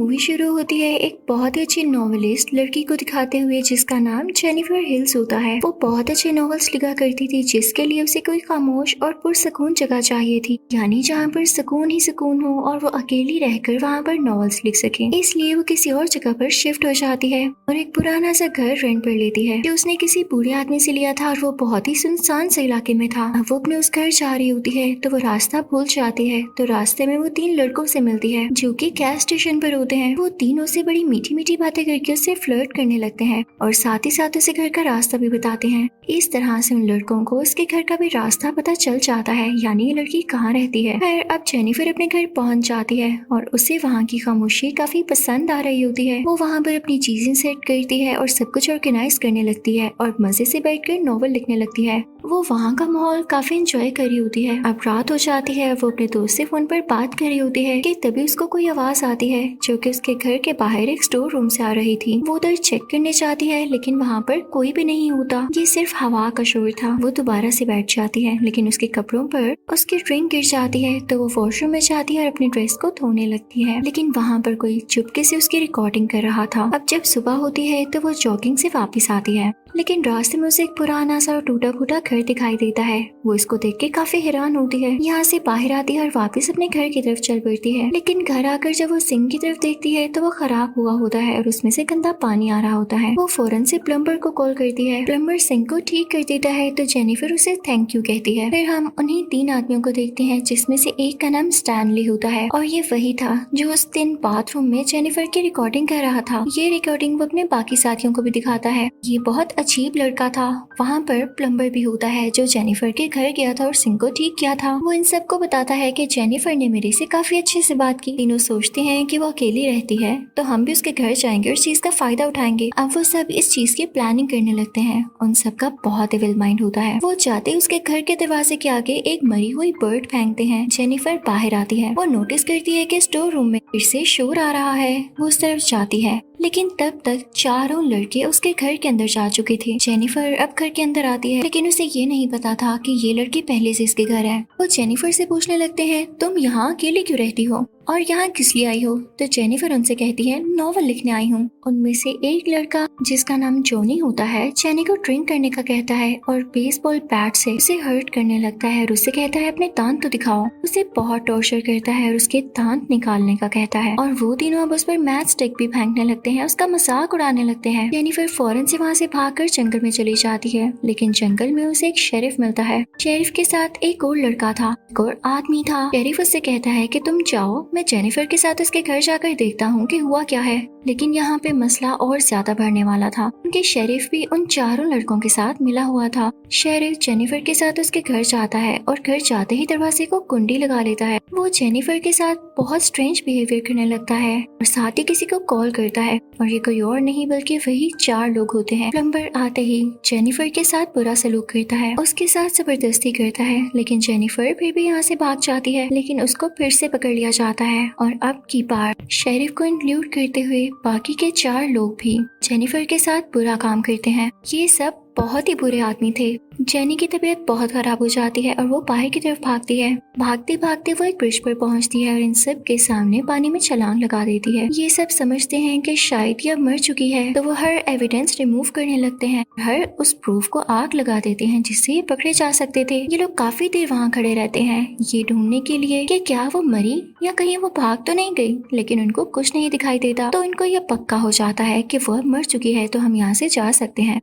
Movie शुरू होती है एक बहुत ही अच्छी नॉवेलिस्ट लड़की को दिखाते हुए जिसका नाम जेनिफर हिल्स होता है। वो बहुत अच्छे नॉवेल्स लिखा करती थी जिसके लिए उसे कोई खामोश और पुरसकून जगह चाहिए थी, यानी जहाँ पर सुकून ही सुकून हो और वो अकेली रहकर वहाँ पर नॉवेल्स लिख सके। इसलिए वो किसी और जगह पर शिफ्ट हो जाती है और एक पुराना सा घर रेंट पर लेती है जो उसने किसी बूढ़े आदमी से लिया था और वो बहुत ही सुनसान से इलाके में था। वो अपने उस घर जा रही होती है तो वो रास्ता भूल जाती है। तो रास्ते में वो 3 लड़कों से मिलती है जो कि गैस स्टेशन पर होते हैं। वो तीनों से बड़ी मीठी मीठी बातें करके उससे फ्लर्ट करने लगते हैं और साथ ही साथ उसे घर का रास्ता भी बताते हैं। इस तरह से उन लड़कों को उसके घर का भी रास्ता पता चल जाता है, यानी ये लड़की कहाँ रहती है। खैर अब जेनिफर अपने घर पहुंच जाती है और उसे वहाँ की खामोशी काफी पसंद आ रही होती है। वो वहाँ पर अपनी चीजें सेट करती है और सब कुछ ऑर्गेनाइज करने लगती है और मजे से बैठकर नॉवल लिखने लगती है। वो वहाँ का माहौल काफी एंजॉय कर रही होती है। अब रात हो जाती है। वो अपने दोस्त से फोन पर बात कर रही होती है कि तभी उसको कोई आवाज आती है जो कि उसके घर के बाहर एक स्टोर रूम से आ रही थी। वो उधर चेक करने जाती है लेकिन वहाँ पर कोई भी नहीं होता, ये सिर्फ हवा का शोर था। वो दोबारा से बैठ जाती है लेकिन उसके कपड़ों पर उसकी ड्रिंक गिर जाती है तो वो वॉशरूम में जाती है और अपनी ड्रेस को धोने लगती है, लेकिन वहाँ पर कोई चुपके से उसकी रिकॉर्डिंग कर रहा था। अब जब सुबह होती है तो वो जॉगिंग से वापस आती है लेकिन रास्ते में उसे एक पुराना सा टूटा फूटा घर दिखाई देता है। वो इसको देख के काफी हैरान होती है। यहाँ से बाहर आती है और वापस अपने घर की तरफ चल पड़ती है, लेकिन घर आकर जब वो सिंक की तरफ देखती है तो वो खराब हुआ होता है और उसमें से गंदा पानी आ रहा होता है। वो फौरन से प्लम्बर को कॉल करती है। प्लम्बर सिंक को ठीक कर देता है तो जेनिफर उसे थैंक यू कहती है। फिर हम उन्हीं 3 आदमियों को देखते हैं जिसमें से एक का नाम स्टैनली होता है और ये वही था जो उस दिन बाथरूम में जेनिफर की रिकॉर्डिंग कर रहा था। ये रिकॉर्डिंग वो अपने बाकी साथियों को भी दिखाता है। ये बहुत अजीब लड़का था। वहाँ पर प्लम्बर भी होता है जो जेनिफर के घर गया था और सिंक को ठीक किया था। वो इन सबको बताता है कि जेनिफर ने मेरे से काफी अच्छे से बात की। तीनों सोचते हैं कि वो अकेली रहती है तो हम भी उसके घर जाएंगे और इस चीज का फायदा उठाएंगे। अब वो सब इस चीज की प्लानिंग करने लगते हैं। उन सबका बहुत एविल माइंड होता है। वो जाते उसके घर के दरवाजे के आगे एक मरी हुई बर्ड फेंकते हैं। जेनिफर बाहर आती है। वो नोटिस करती है कि स्टोर रूम में फिर से शोर आ रहा है। वो उस तरफ जाती है लेकिन तब तक चारों लड़के उसके घर के अंदर जा चुके थे। जेनिफर अब घर के अंदर आती है लेकिन उसे ये नहीं पता था कि ये लड़की पहले से इसके घर है। वो जेनिफर से पूछने लगते हैं तुम यहाँ अकेले क्यों रहती हो और यहाँ किस लिए आई हो। तो जेनिफर उनसे कहती है नॉवल लिखने आई हूँ। उनमें से एक लड़का जिसका नाम जॉनी होता है जेनी को ड्रिंक करने का कहता है और बेसबॉल बैट से उसे हर्ट करने लगता है और उससे कहता है अपने दांत तो दिखाओ। उसे बहुत टॉर्चर करता है और उसके दांत निकालने का कहता है और वो तीनों अब उस पर मैच स्टिक भी फेंकने लगते हैं, उसका मजाक उड़ाने लगते हैं। जेनिफर फौरन से वहाँ से भागकर जंगल में चली जाती है लेकिन जंगल में उसे एक शेरिफ मिलता है। शेरिफ के साथ एक और लड़का था, एक और आदमी था। शेरिफ उससे कहता है कि तुम जाओ, मैं जेनिफर के साथ उसके घर जाकर देखता हूँ कि हुआ क्या है। लेकिन यहाँ पे मसला और ज्यादा बढ़ने वाला था क्योंकि शेरिफ भी उन चारों लड़कों के साथ मिला हुआ था। शेरिफ जेनिफर के साथ उसके घर जाता है और घर जाते ही दरवाजे को कुंडी लगा लेता है। वो जेनिफर के साथ बहुत स्ट्रेंज बिहेवियर करने लगता है और साथ ही किसी को कॉल करता है और ये कोई और नहीं बल्कि वही 4 लोग होते हैं। प्लम्बर आते ही जेनिफर के साथ बुरा सलूक करता है, उसके साथ जबरदस्ती करता है लेकिन जेनिफर फिर भी यहाँ से भाग जाती है लेकिन उसको फिर से पकड़ लिया जाता है और अब की बार शेरिफ को इंक्लूड करते हुए बाकी के 4 लोग भी जेनिफर के साथ बुरा काम करते हैं। ये सब बहुत ही बुरे आदमी थे। जेनी की तबीयत बहुत खराब हो जाती है और वो बाहर की तरफ भागती है। भागते भागते वो एक ब्रिज पर पहुंचती है और इन सब के सामने पानी में छलांग लगा देती है। ये सब समझते हैं कि शायद ये अब मर चुकी है तो वो हर एविडेंस रिमूव करने लगते हैं, हर उस प्रूफ को आग लगा देते हैं जिससे ये पकड़े जा सकते थे। ये लोग काफी देर वहाँ खड़े रहते हैं ये ढूंढने के लिए कि क्या वो मरी या कहीं वो भाग तो नहीं गई, लेकिन उनको कुछ नहीं दिखाई देता। तो इनको यह पक्का हो जाता है कि वो अब मर चुकी है तो हम यहाँ से जा सकते हैं।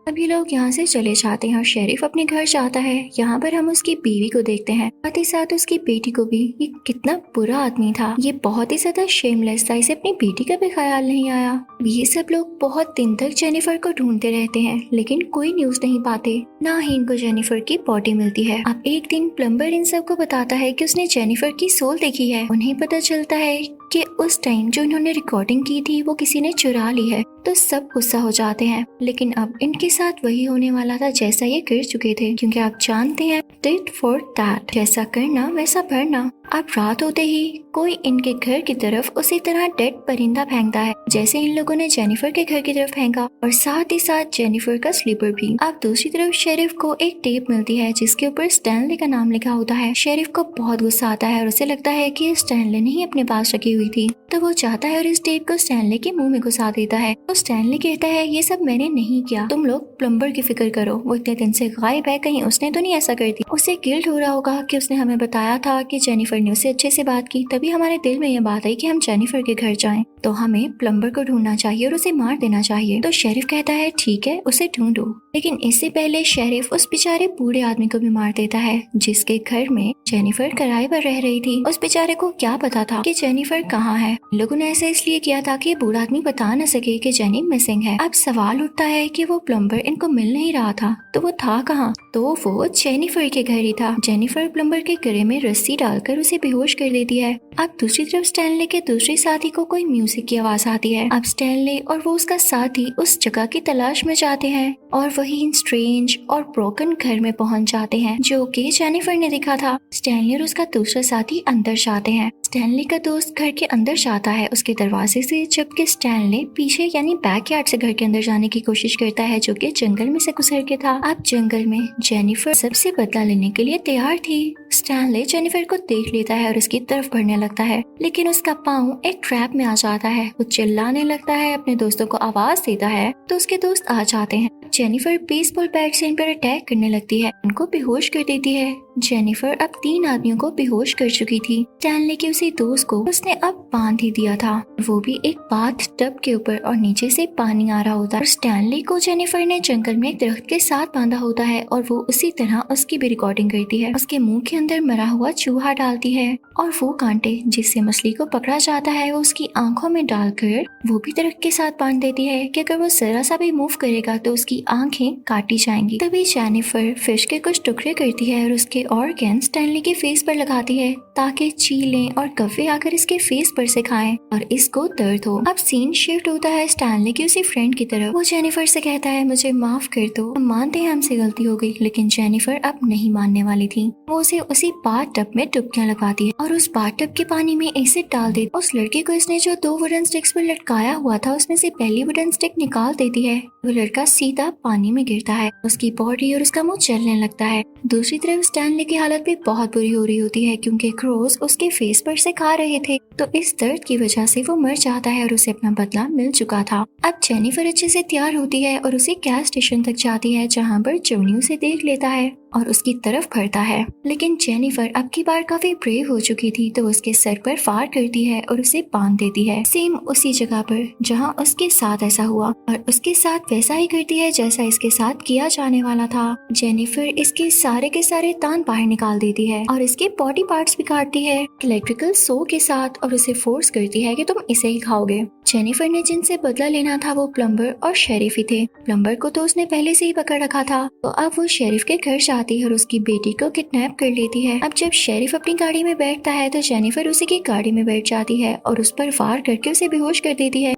अब ये लोग यहाँ से चले जाते हैं और शेरिफ अपने घर जाता है। यहाँ पर हम उसकी बीवी को देखते हैं, साथ ही साथ उसकी बेटी को भी। ये कितना बुरा आदमी था, ये बहुत ही ज्यादा शेमलेस था, इसे अपनी बेटी का भी ख्याल नहीं आया। ये सब लोग बहुत दिन तक जेनिफर को ढूंढते रहते हैं लेकिन कोई न्यूज नहीं पाते, ना ही इनको जेनिफर की बॉडी मिलती है। अब एक दिन प्लम्बर इन सबको बताता है कि उसने जेनिफर की सोल देखी है। उन्हें पता चलता है कि उस टाइम जो इन्होंने रिकॉर्डिंग की थी वो किसी ने चुरा ली है। तो सब गुस्सा हो जाते हैं लेकिन अब इनके साथ वही होने वाला था जैसा ये कर चुके थे, क्योंकि आप जानते हैं टिट फॉर टैट, जैसा करना वैसा भरना। अब रात होते ही कोई इनके घर की तरफ उसी तरह डेड परिंदा फेंकता है जैसे इन लोगों ने जेनिफर के घर की तरफ फेंका, और साथ ही साथ जेनिफर का स्लीपर भी। अब दूसरी तरफ शेरिफ को एक टेप मिलती है जिसके ऊपर स्टैनली का नाम लिखा होता है। शेरिफ को बहुत गुस्सा आता है और उसे लगता है कि स्टैनली ने ही अपने पास रखी हुई थी, तो वो चाहता है और इस टेप को स्टैनली के मुंह में घुसा देता है। तो स्टैनली कहता है ये सब मैंने नहीं किया, तुम लोग प्लम्बर की फिक्र करो, वो इतने दिन से गायब है, कहीं उसने तो नहीं ऐसा कर दिया। उसे गिल्ट हो रहा होगा कि उसने हमें बताया था कि जेनिफर ने उसे अच्छे से बात की, तभी हमारे दिल में ये बात आई कि हम जेनिफर के घर जाएं, तो हमें प्लम्बर को ढूंढना चाहिए और उसे मार देना चाहिए। तो शेरिफ कहता है ठीक है, उसे ढूंढो, लेकिन इससे पहले शेरिफ उस बेचारे बूढ़े आदमी को भी मार देता है जिसके घर में जेनिफर किराए पर रह रही थी। उस बेचारे को क्या पता था कि जेनिफर कहाँ है। लोगों ने ऐसा इसलिए किया था कि बूढ़ा आदमी बता न सके कि जेनी मिसिंग है। अब सवाल उठता है कि वो प्लम्बर इनको मिल नहीं रहा था, तो वो था कहाँ? तो वो जेनिफर के घर ही था। जेनिफर प्लम्बर के गले में रस्सी डालकर उसे बेहोश कर देती है। अब दूसरी तरफ स्टैनली के दूसरे साथी को कोई म्यूजिक की आवाज आती है। अब स्टैनली और वो उसका साथी उस जगह की तलाश में जाते हैं और वही स्ट्रेंज और ब्रोकन घर में पहुंच जाते हैं जो कि जेनिफर ने देखा था। स्टैनली और उसका दूसरा साथी अंदर जाते हैं। स्टैनली का दोस्त घर के अंदर जाता है उसके दरवाजे से, जबकि स्टैनली पीछे यानी बैकयार्ड से घर के अंदर जाने की कोशिश करता है जो कि जंगल में से गुजर के था। अब जंगल में जेनिफर सबसे बदला लेने के लिए तैयार थी। स्टैनली जेनिफर को देख लेता है और उसकी तरफ बढ़ने लगता है, लेकिन उसका पाँव एक ट्रैप में आ जाता है। वो चिल्लाने लगता है, अपने दोस्तों को आवाज देता है तो उसके दोस्त आ जाते हैं। जेनिफर बेसबॉल बैट से इन पर अटैक करने लगती है, उनको बेहोश कर देती है। जेनिफर अब 3 आदमियों को बेहोश कर चुकी थी। स्टैनली के उसी दोस्त को उसने अब बांध ही दिया था, वो भी एक बाथ टब के ऊपर, और नीचे से पानी आ रहा होता है। स्टैनली को जेनिफर ने जंगल में एक दरख्त के साथ बांधा होता है और वो उसी तरह उसकी भी रिकॉर्डिंग करती है। उसके मुंह के अंदर मरा हुआ चूहा डालती है और वो कांटे जिससे मछली को पकड़ा जाता है वो उसकी आंखों में डालकर वो भी दरख्त के साथ बांध देती है कि अगर वो जरा सा भी मूव करेगा तो उसकी आंखें काटी जाएंगी। तभी जेनिफर फिश के कुछ टुकड़े करती है और उसके ऑर्गन स्टैनली के फेस पर लगाती है ताकि चीलें और कव्वे आकर इसके फेस पर से खाएं और इसको दर्द हो। अब सीन शिफ्ट होता है स्टैनली की उसी फ्रेंड की तरफ। वो जेनिफर से कहता है मुझे माफ कर दो, हम मानते हैं हमसे गलती हो गई, लेकिन जेनिफर अब नहीं मानने वाली थी। वो उसे उसी बाथ टब में डुबकियां लगाती है और उस बाथ टब के पानी में एसिड डाल देती है। उस लड़के को इसने जो 2 वुडन स्टिक्स पर लटकाया हुआ था उसमें से पहली वुडन स्टिक निकाल देती है। वो लड़का सीधा पानी में गिरता है, उसकी बॉडी और उसका मुंह जलने लगता है। दूसरी तरफ स्टैनली की हालत भी बहुत बुरी हो रही होती है क्योंकि क्रोस उसके फेस पर से खा रहे थे, तो इस दर्द की वजह से वो मर जाता है और उसे अपना बदला मिल चुका था। अब जेनिफर अच्छे से तैयार होती है और उसे गैस स्टेशन तक जाती है जहाँ पर जोनी उसे देख लेता है और उसकी तरफ बढ़ता है, लेकिन जेनिफर अब की बार काफी ब्रेव हो चुकी थी तो उसके सर पर फायर करती है और उसे बांध देती है, सेम उसी जगह पर जहां उसके साथ ऐसा हुआ, और उसके साथ वैसा ही करती है जैसा इसके साथ किया जाने वाला था। जेनिफर इसके सारे के सारे तान बाहर निकाल देती है और इसके बॉडी पार्ट्स भी काटती है इलेक्ट्रिकल सो के साथ और उसे फोर्स करती है कि तुम इसे ही खाओगे। जेनिफर ने जिनसे बदला लेना था वो प्लम्बर और शेरिफ ही थे। प्लम्बर को तो उसने पहले से ही पकड़ रखा था, तो अब वो शेरिफ के घर जाती है और उसकी बेटी को किडनैप कर लेती है। अब जब शेरिफ अपनी गाड़ी में बैठता है तो जेनिफर उसी की गाड़ी में बैठ जाती है और उस पर वार करके उसे बेहोश कर देती है।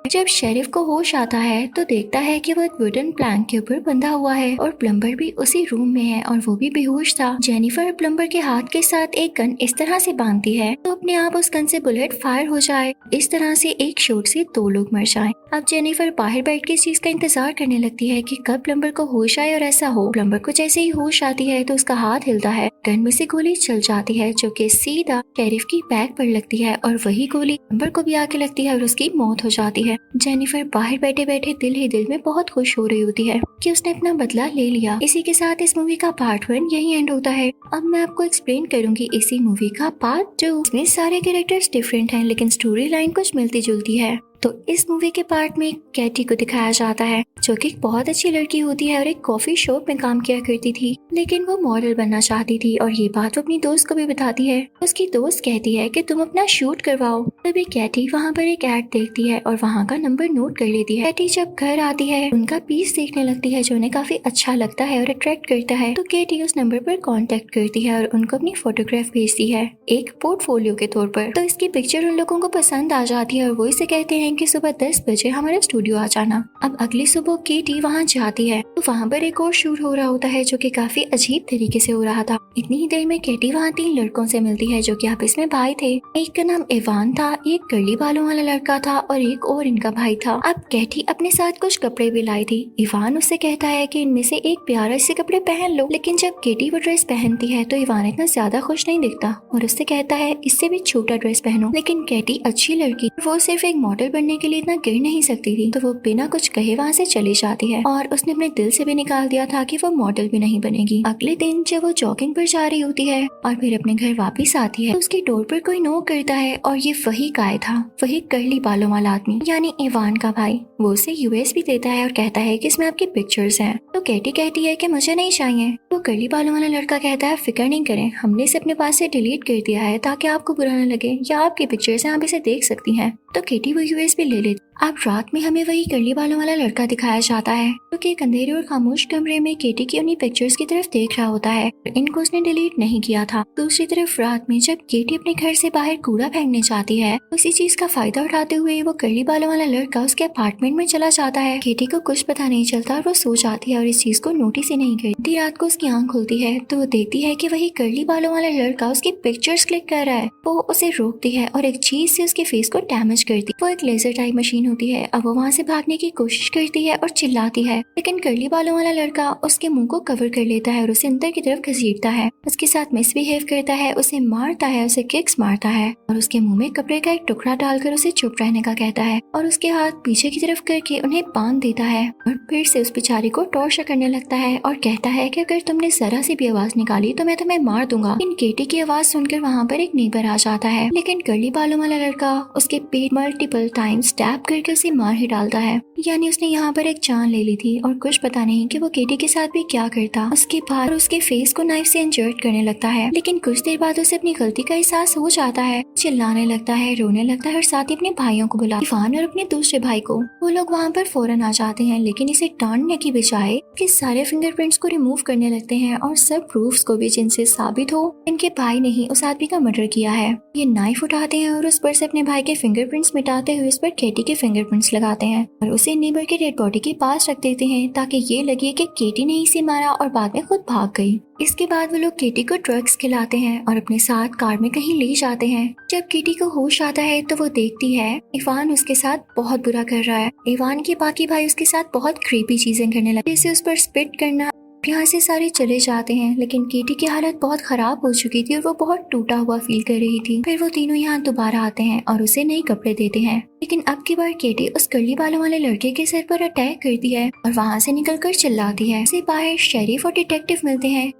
जब शेरिफ को होश आता है तो देखता है कि वो एक वुडन प्लैंक के ऊपर बंधा हुआ है और प्लम्बर भी उसी रूम में है और वो भी बेहोश था। जेनिफर प्लम्बर के हाथ के साथ एक गन इस तरह से बांधती है तो अपने आप उस गन से बुलेट फायर हो जाए, इस तरह से एक शॉट से 2 लोग मर जाएं। अब जेनिफर बाहर बैठ के इस चीज का इंतजार करने लगती है कि कब प्लम्बर को होश आए और ऐसा हो। प्लम्बर को जैसे ही होश आती है तो उसका हाथ हिलता है, गन में से गोली चल जाती है जो कि सीधा शेरिफ की बैक पर लगती है और वही गोली प्लम्बर को भी आके लगती है और उसकी मौत हो जाती है। जेनिफर बाहर बैठे बैठे दिल ही दिल में बहुत खुश हो रही होती है कि उसने अपना बदला ले लिया। इसी के साथ इस मूवी का पार्ट 1 यही एंड होता है। अब मैं आपको एक्सप्लेन करूंगी इसी मूवी का पार्ट 2। इसमें सारे कैरेक्टर्स डिफरेंट हैं लेकिन स्टोरी लाइन कुछ मिलती जुलती है। तो इस मूवी के पार्ट में कैटी को दिखाया जाता है जो कि एक बहुत अच्छी लड़की होती है और एक कॉफी शॉप में काम किया करती थी, लेकिन वो मॉडल बनना चाहती थी और ये बात वो अपनी दोस्त को भी बताती है। उसकी दोस्त कहती है कि तुम अपना शूट करवाओ। तभी कैटी वहाँ पर एक एड देखती है और वहाँ का नंबर नोट कर लेती है। कैटी जब घर आती है उनका पीस देखने लगती है जो उन्हें काफी अच्छा लगता है और अट्रैक्ट करता है, तो कैटी उस नंबर पर कॉन्टेक्ट करती है और उनको अपनी फोटोग्राफ भेजती है एक पोर्टफोलियो के तौर पर। तो इसकी पिक्चर उन लोगों को पसंद आ जाती है और वो इसे कहते हैं कि सुबह 10 बजे हमारे स्टूडियो आ जाना। अब अगली सुबह केटी वहाँ जाती है तो वहाँ पर एक और शूट हो रहा होता है जो कि काफी अजीब तरीके से हो रहा था। इतनी ही देर में केटी वहाँ 3 लड़कों से मिलती है जो कि आपस में भाई थे। एक का नाम इवान था, एक कर्ली बालों वाला लड़का था और एक और इनका भाई था। अब केटी अपने साथ कुछ कपड़े भी लाई थी। इवान उससे कहता है कि इनमें से एक प्यारा से कपड़े पहन लो, लेकिन जब केटी वो ड्रेस पहनती है तो इवान इतना ज्यादा खुश नहीं दिखता और उससे कहता है इससे भी छोटा ड्रेस पहनो। लेकिन केटी अच्छी लड़की, वो सिर्फ एक मॉडल बनने के लिए इतना गिर नहीं सकती थी, तो वो बिना कुछ कहे वहाँ से चली जाती है और उसने अपने दिल से भी निकाल दिया था कि वो मॉडल भी नहीं बनेगी। अगले दिन जब वो जॉगिंग पर जा रही होती है और फिर अपने घर वापस आती है तो उसकी डोर पर कोई नॉक करता है और ये वही गाय था, वही कर्ली बालों वाला आदमी यानी इवान का भाई। वो उसे यूएस भी देता है और कहता है कि इसमें आपकी पिक्चर्स हैं। तो केटी कहती है कि मुझे नहीं चाहिए। तो कर्ली बालों वाला लड़का कहता है फिक्र नहीं करें, हमने इसे अपने पास से डिलीट कर दिया है ताकि आपको बुरा न लगे, या आपकी पिक्चर्स हैं, आप इसे देख सकती हैं। तो केटी वो यूएस भी ले लेती। अब रात में हमें वही कर्ली बालों वाला लड़का दिखाया जाता है जो कि एक अंधेरे और खामोश कमरे में केटी की उन्हीं पिक्चर्स की तरफ देख रहा होता है। इनको उसने डिलीट नहीं किया था। दूसरी तरफ रात में जब केटी अपने घर से बाहर कूड़ा फेंकने जाती है, उसी चीज का फायदा उठाते हुए वो कर्ली बालों वाला लड़का उसके अपार्टमेंट में चला जाता है। केटी को कुछ पता नहीं चलता और वो सो जाती है और इस चीज को नोटिस ही नहीं करती। रात को उसकी आंख खुलती है तो वो देखती है कि वही कर्ली बालों वाला लड़का उसकी पिक्चर्स क्लिक कर रहा है। वो उसे रोकती है और एक चीज से उसके फेस को डैमेज करती। वो एक लेजर टाइप मशीन होती है। अब वो वहाँ से भागने की कोशिश करती है और चिल्लाती है, लेकिन कर्ली बालों वाला लड़का उसके मुंह को कवर कर लेता है और उसे अंदर की तरफ घसीटता है, उसके साथ मिसबिहेव करता है, उसे मारता है, उसे किक्स मारता है और उसके मुंह में कपड़े का एक टुकड़ा डालकर उसे चुप रहने का कहता है और उसके हाथ पीछे की तरफ करके उन्हें बांध देता है और फिर से उस बेचारी को टॉर्चर करने लगता है और कहता है कि अगर तुमने जरा सी भी आवाज निकाली तो मैं तुम्हें मार दूंगा। इन केटी की आवाज सुनकर वहाँ पर एक नेबर आ जाता है, लेकिन कर्ली बालों वाला लड़का उसके पेट मल्टीपल टाइम स्टैब करके उसे मार ही डालता है। यानी उसने यहाँ पर एक जान ले ली थी और कुछ पता नहीं कि वो केटी के साथ भी क्या करता। उसके बाद उसके फेस को नाइफ से इंजर्ड करने लगता है, लेकिन कुछ देर बाद उसे अपनी गलती का एहसास हो जाता है, चिल्लाने लगता है, रोने लगता है और साथ ही अपने भाइयों को बुला, इवान और अपने दूसरे भाई को। वो लोग वहाँ पर फौरन आ जाते हैं, लेकिन इसे डांटने की बजाय के सारे फिंगरप्रिंट्स को रिमूव करने लगते हैं और सब प्रूफ्स को भी जिनसे साबित हो इनके भाई ने ही उस आदमी का मर्डर किया है। ये नाइफ उठाते हैं और उस पर से अपने भाई के फिंगरप्रिंट्स मिटाते हुए उस पर केटी के फिंगरप्रिंट्स लगाते हैं और उसे नेबर के डेड बॉडी के पास रख देते हैं ताकि ये लगे कि केटी ने इसे मारा और बाद में खुद भाग गई। इसके बाद वो लोग केटी को ड्रग्स खिलाते हैं और अपने साथ कार में कहीं ले जाते हैं। जब केटी को होश आता है तो वो देखती है इवान उसके साथ बहुत बुरा कर रहा है। इवान के बाकी भाई उसके साथ बहुत क्रीपी चीजें करने लगे, जैसे उस पर स्पिट करना। यहाँ से सारे चले जाते हैं, लेकिन केटी की हालत बहुत खराब हो चुकी थी और वो बहुत टूटा हुआ फील कर रही थी। फिर वो तीनों यहाँ दोबारा आते हैं और उसे नए कपड़े देते हैं, लेकिन अब की बार केटी उस कर्ली बालों वाले लड़के के सर पर अटैक करती है और वहाँ से निकलकर चिल्लाती है। उसे बाहर शेरिफ और डिटेक्टिव मिलते हैं।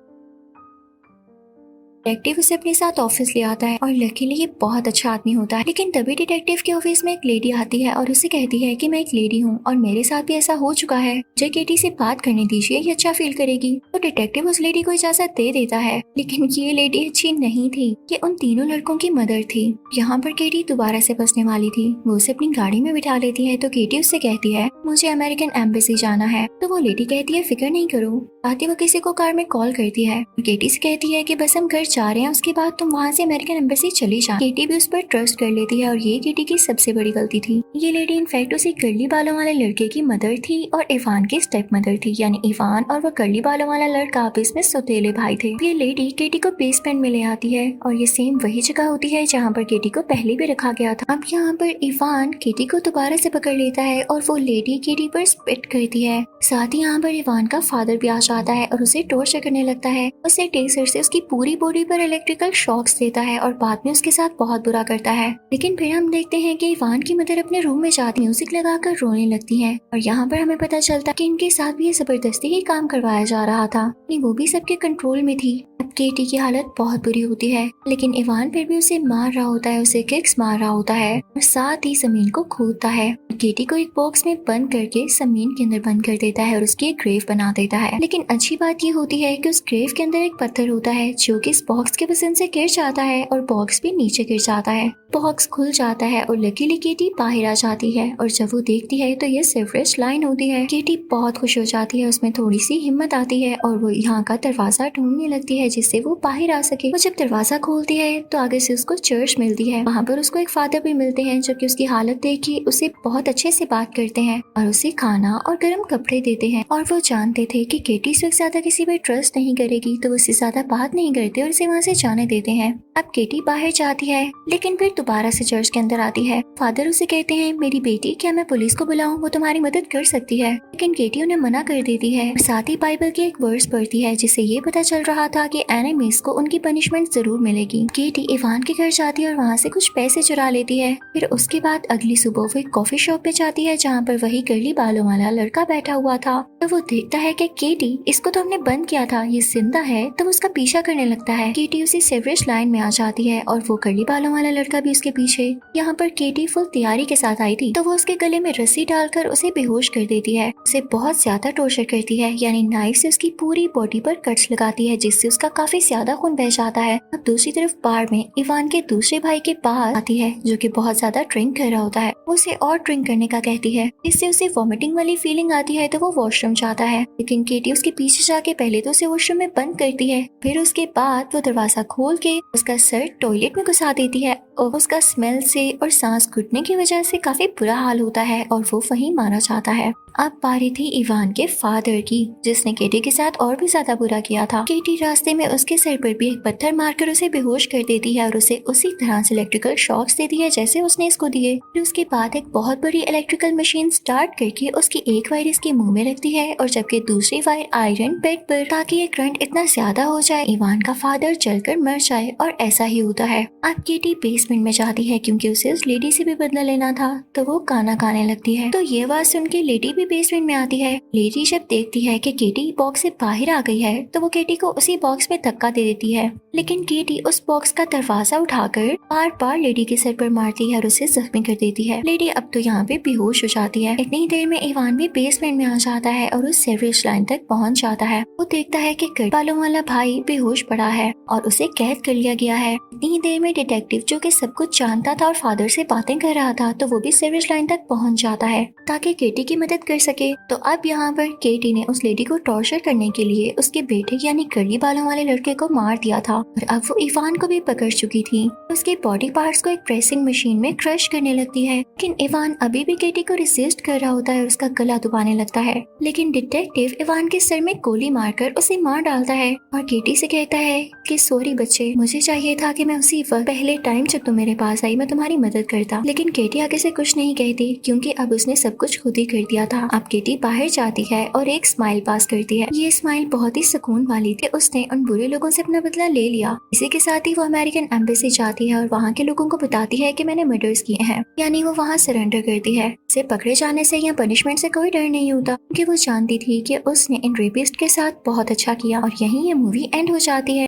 डिटेक्टिव उसे अपने साथ ऑफिस ले आता है और लकीली ये बहुत अच्छा आदमी होता है, लेकिन तभी डिटेक्टिव के ऑफिस में एक लेडी आती है और उसे कहती है कि मैं एक लेडी हूँ और मेरे साथ भी ऐसा हो चुका है, मुझे केटी से बात करने दीजिए, ये अच्छा फील करेगी। तो डिटेक्टिव उस लेडी को इजाजत दे देता है, लेकिन ये लेडी अच्छी नहीं थी, ये उन तीनों लड़कों की मदर थी। यहाँ पर केटी दोबारा से बसने वाली थी। वो उसे अपनी गाड़ी में बिठा लेती है तो केटी उससे कहती है मुझे अमेरिकन एम्बेसी जाना है। तो वो लेडी कहती है फिक्र नहीं करो। आती वो किसी को कार में कॉल करती है। केटी से कहती है कि बस हम घर जा रहे हैं, उसके बाद तुम वहाँ से अमेरिकन एम्बेसी चली जा। केटी भी उस पर ट्रस्ट कर लेती है और ये केटी की सबसे बड़ी गलती थी। ये लेडी इनफैक्ट उसी कर्ली बालों वाले लड़के की मदर थी और इवान की स्टेप मदर थी, यानी इवान और वो कर्ली बालों वाला लड़का आपस में सौतेले भाई थे। ये लेडी केटी को बेसमेंट में ले आती है और ये सेम वही जगह होती है जहाँ पर केटी को पहले भी रखा गया था। अब यहाँ पर इवान केटी को दोबारा से पकड़ लेता है और वो लेडी केटी पर स्पिट करती है। साथ ही यहाँ पर इवान का फादर भी आ जाता है और उसे टॉर्चर करने लगता है। उसे टेसर से उसकी पूरी बॉडी पर इलेक्ट्रिकल शॉक्स देता है और बाद में उसके साथ बहुत बुरा करता है। लेकिन फिर हम देखते हैं कि इवान की मदर अपने रूम में जाती म्यूजिक लगाकर रोने लगती है और यहाँ पर हमें पता चलता है कि इनके साथ भी ये जबरदस्ती ही काम करवाया जा रहा था, वो भी सबके कंट्रोल में थी। अब केटी की हालत बहुत बुरी होती है, लेकिन इवान फिर भी उसे मार रहा होता है, उसे किक्स मार रहा होता है और साथ ही जमीन को खोदता है। केटी को एक बॉक्स में बंद करके जमीन के अंदर बंद कर देता है और उसकी एक ग्रेव बना देता है। लेकिन अच्छी बात ये होती है कि उस ग्रेव के अंदर एक पत्थर होता है जो कि इस बॉक्स के वजन से गिर जाता है और बॉक्स भी नीचे गिर जाता है। बॉक्स खुल जाता है और लकीली केटी बाहर आ जाती है और जब वो देखती है तो ये सिल्वरेज लाइन होती है। केटी बहुत खुश हो जाती है, उसमें थोड़ी सी हिम्मत आती है और वो यहाँ का दरवाजा ढूंढने लगती है जिससे जिससे वो बाहर आ सके। वो जब दरवाजा खोलती है तो आगे से उसको चर्च मिलती है। वहाँ पर उसको एक फादर भी मिलते हैं जो कि उसकी हालत देख के उसे बहुत अच्छे से बात करते हैं और उसे खाना और गर्म कपड़े देते हैं। और वो जानते थे कि केटी से ज्यादा किसी पर ट्रस्ट नहीं करेगी, तो उससे ज्यादा बात नहीं करते और उसे वहाँ से जाने देते हैं। अब केटी बाहर जाती है लेकिन फिर दोबारा से चर्च के अंदर आती है। फादर उसे कहते हैं, मेरी बेटी, क्या मैं पुलिस को बुलाऊं? वो तुम्हारी मदद कर सकती है। लेकिन केटी उन्हें मना कर देती है। साथ ही बाइबल की एक वर्स पढ़ती है जिससे ये पता चल रहा था कि एनिमीज को उनकी पनिशमेंट जरूर मिलेगी। केटी इवान के घर जाती है और वहाँ से कुछ पैसे चुरा लेती है। फिर उसके बाद अगली सुबह वो एक कॉफी शॉप पे जाती है जहाँ पर वही कर्ली बालों वाला लड़का बैठा हुआ था। तो वो देखता है कि केटी, इसको तो हमने बंद किया था, ये जिंदा है। तो वो उसका पीछा करने लगता है। केटी उसी सेवरेज लाइन में आ जाती है और वो कर्ली बालों वाला लड़का भी उसके पीछे। यहाँ पर केटी फुल तैयारी के साथ आई थी, तो वो उसके गले में रस्सी डालकर उसे बेहोश कर देती है। उसे बहुत ज्यादा टॉर्चर करती है, यानी नाइफ से उसकी पूरी बॉडी पर कट्स लगाती है जिससे उसका काफी ज्यादा खून बह जाता है। अब दूसरी तरफ बार में इवान के दूसरे भाई के पास आती है जो कि बहुत ज्यादा ड्रिंक कर रहा होता है। वो उसे और ड्रिंक करने का कहती है, इससे उसे वॉमिटिंग वाली फीलिंग आती है। तो वो वॉशरूम जाता है लेकिन केटी उसके पीछे जाके पहले तो उसे वॉशरूम में बंद करती है, फिर उसके बाद वो दरवाजा खोल के उसका सर टॉयलेट में घुसा देती है और उसका स्मेल से और सांस घुटने की वजह से काफी बुरा हाल होता है और वो वहीं मारा जाता है। अब बारी थी इवान के फादर की, जिसने केटी के साथ और भी ज्यादा बुरा किया था। केटी रास्ते में उसके सर पर भी एक पत्थर मारकर उसे बेहोश कर देती है और उसे उसी तरह से इलेक्ट्रिकल शॉक्स देती है जैसे उसने इसको दिए। फिर उसके बाद एक बहुत बड़ी इलेक्ट्रिकल मशीन स्टार्ट करके उसकी एक वायर इसके मुंह में रखती है और जबकि दूसरी वायर आयरन बेड पर, ताकि ये करंट इतना ज्यादा हो जाए इवान का फादर जलकर मर जाए। और ऐसा ही होता है। अब केटी बेसमेंट में जाती है क्योंकि उसे उस लेडी से भी बदला लेना था, तो वो गाना गाने लगती है। तो ये बात सुन के लेडी भी बेसमेंट में आती है। लेडी जब देखती है कि केटी बॉक्स से बाहर आ गई है तो वो केटी को उसी बॉक्स में धक्का दे देती है, लेकिन केटी उस बॉक्स का दरवाजा उठाकर बार बार लेडी के सर पर मारती है और उसे जख्मी कर देती है। लेडी अब तो यहाँ पे बेहोश हो जाती है। इतनी देर में इवान भी बेसमेंट में आ जाता है और उस सेवरेज लाइन तक पहुँच जाता है। वो देखता है कि कर्ली बालों वाला भाई बेहोश पड़ा है और उसे कैद कर लिया गया है। इतनी देर में डिटेक्टिव जो कि सब कुछ जानता था और फादर से बातें कर रहा था, तो वो भी सेवरेज लाइन तक पहुँच जाता है ताकि केटी की मदद कर सके। तो अब यहाँ पर केटी ने उस लेडी को टॉर्चर करने के लिए उसके बेटे यानी कर्ली बालों वाले लड़के को मार दिया था और अब वो इवान को भी पकड़ चुकी थी। उसके बॉडी पार्ट्स को एक प्रेसिंग मशीन में क्रश करने लगती है, लेकिन इवान अभी भी केटी को रेसिस्ट कर रहा होता है और उसका गला दबाने लगता है। लेकिन डिटेक्टिव इवान के सर में गोली मारकर उसे मार डालता है और केटी से कहता है कि सॉरी बच्चे, मुझे चाहिए था कि मैं उसी वक्त पहले टाइम जब तुम मेरे पास आई मैं तुम्हारी मदद करता। लेकिन केटी आगे से कुछ नहीं कहती क्योंकि अब उसने सब कुछ खुद ही कर दिया था। अब केटी बाहर जाती है और एक स्माइल पास करती है। ये स्माइल बहुत ही सुकून वाली थी। उसने उन बुरे लोगों से अपना बदला ले लिया। इसी के साथ ही वो अमेरिकन एम्बेसी जाती है और वहाँ के लोगों को बताती है कि मैंने मर्डर्स किए हैं, यानी वो वहाँ सरेंडर करती है। उसे पकड़े जाने से या पनिशमेंट से कोई डर नहीं होता क्योंकि वो जानती थी कि उसने इन रेपिस्ट के साथ बहुत अच्छा किया। और यहीं ये मूवी एंड हो जाती है।